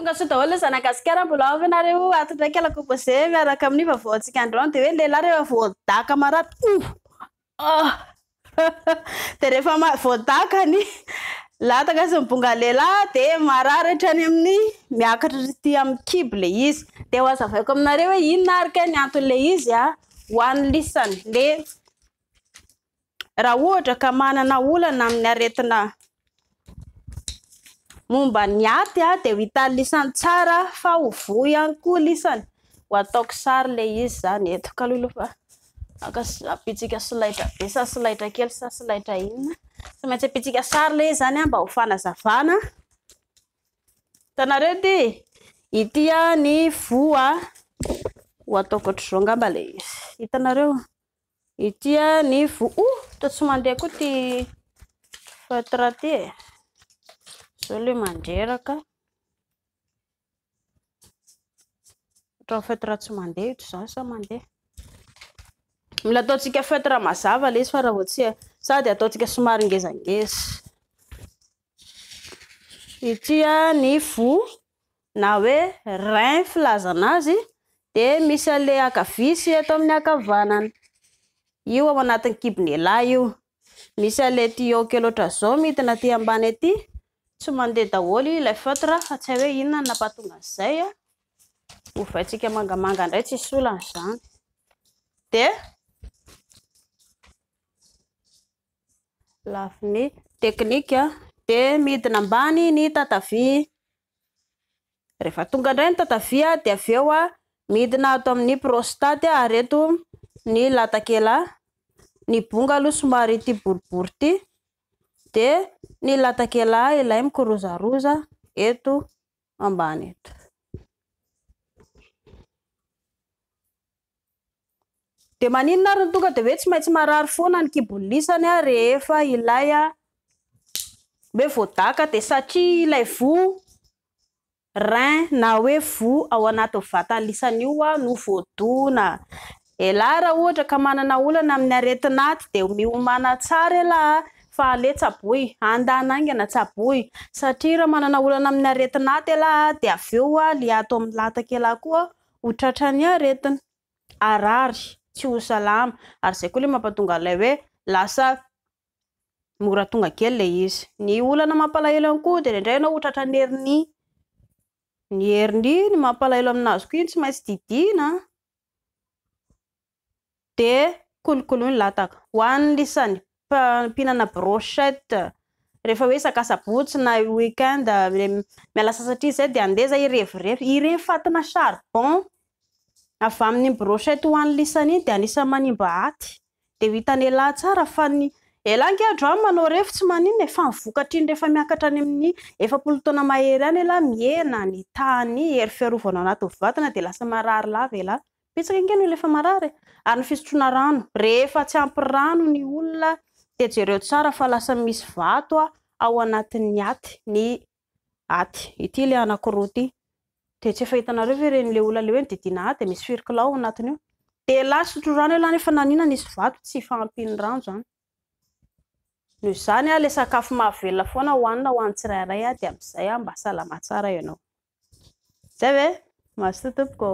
Tonga so daholo zanagasikara mbola avy nareo ato ndraiky alako posé miaraka amin'ny vaovaontsika androany de hoe lehilahy rehefa voadaka marary de rehefa voadakany lataka sy mibonga lehilahy de marary hatrany amin'ny miakatra ty amin'ny kibo le izy de ho azavaiko aminareo hoe inona arika ny antony le izy ho an'ny lisany le raha ohatra ka manana olana amin'ny aretina momba ny aty de ho hitan'ny lisany tsara fa ho vo ihany koa lisany ho ataoko sary le izy zany eto kalolofa apitsika solaitra be sa solaitra kely sa solaitra inona tsy maintsy apitsika sary le izy zany mba ho fanazavana tanareo ty ity ny vo ho ataoko ohatr' zao ngamba le izy hitanareo ity ny vo to tsy mandeha koa ty feutre ty zao le mandreraka atao feutre tsy mandeha ito zao sa mandeha mila ataontsika feutre mazava le izy fa raha vao tsy sady ataontsika somary ngezangeza ity ny vo na hoe rein filazana azy de misy ale akavisy eto amin'ny akavanana io ao anatin'ny kibonelahy io misy ale tuyau kely oatra zao midina aty ambany aty tsy mandeha daholo ilay feutre fa tsy hay hoe inona ny nampahatonga an'izay hovaintsika mangamanga indray tsy solana izany de lafiny teknika de midina ambany ny tatavy rehefa tonga indray ny tatavy de avy eo midina ato amin'ny prostate ary eto ny latakela ny bonga aloha somary ty boribory ty de ny latakela ilay mikorozaroza eto ambany eto de maninona ary ny tonga de hoe tsy maintsy marary foana ny kibony lisany rehefa ilay hoe voadaka de satria ilay vo rein na hoe vo ao anaty vatany lisany io no voadona raha ohatra ka manana olana amin'ny aretina aty de miomana tsara lahy fa ale tsaboy andanangana tsaboy satria raha manana olana amin'ny aretina aty lahy de avy eo le ato amin'ny latakela koa ho tratrany aretina arary tsy ho salama ary zay koa le mampatonga ilay hoe lasa mora tonga kely le izy ny olana mampalahelo ihany koa de indray ianao ho tratrany hernie ny hernie ny mampalahelo aminazy koa iny tsy maintsy didina de kolokoloiny lataka ho an'ny lisany mpihinana brochette rehefa hoe sakasabotsy na weekend miala sasatria zay de andeza ireny fatina charbon avy amin'ny brochette ho an'ny lisany de anisany manimba aty de hitany elahy tsara fa ny elange androany manao refo tsy maninona efa mivokatra iny rehefa miakatra any amin'ny 7 taona mahery any elahy miena ny tany hery fiarovana anaty vatana de lasa marary lava elahy pitsaka ingeny lefa marary ary ny fisotroana rano rehefa tsy ampy rano ny olona de jereo tsara fa lasa misy vato ao anatin'ny aty ity le anankiroa ty de tsy efa hitanareo ve reny le olona le hoe didina aty de misy firikilao ao anatiny io de elahy sotro rano elahy nefa nanina nisy vato tsy fampiny rano zany noho izany le sakafo mahavelona foana hoanina ho an'ny tsirairay de amin'izay mba salama tsara ianao zay ve masotompoko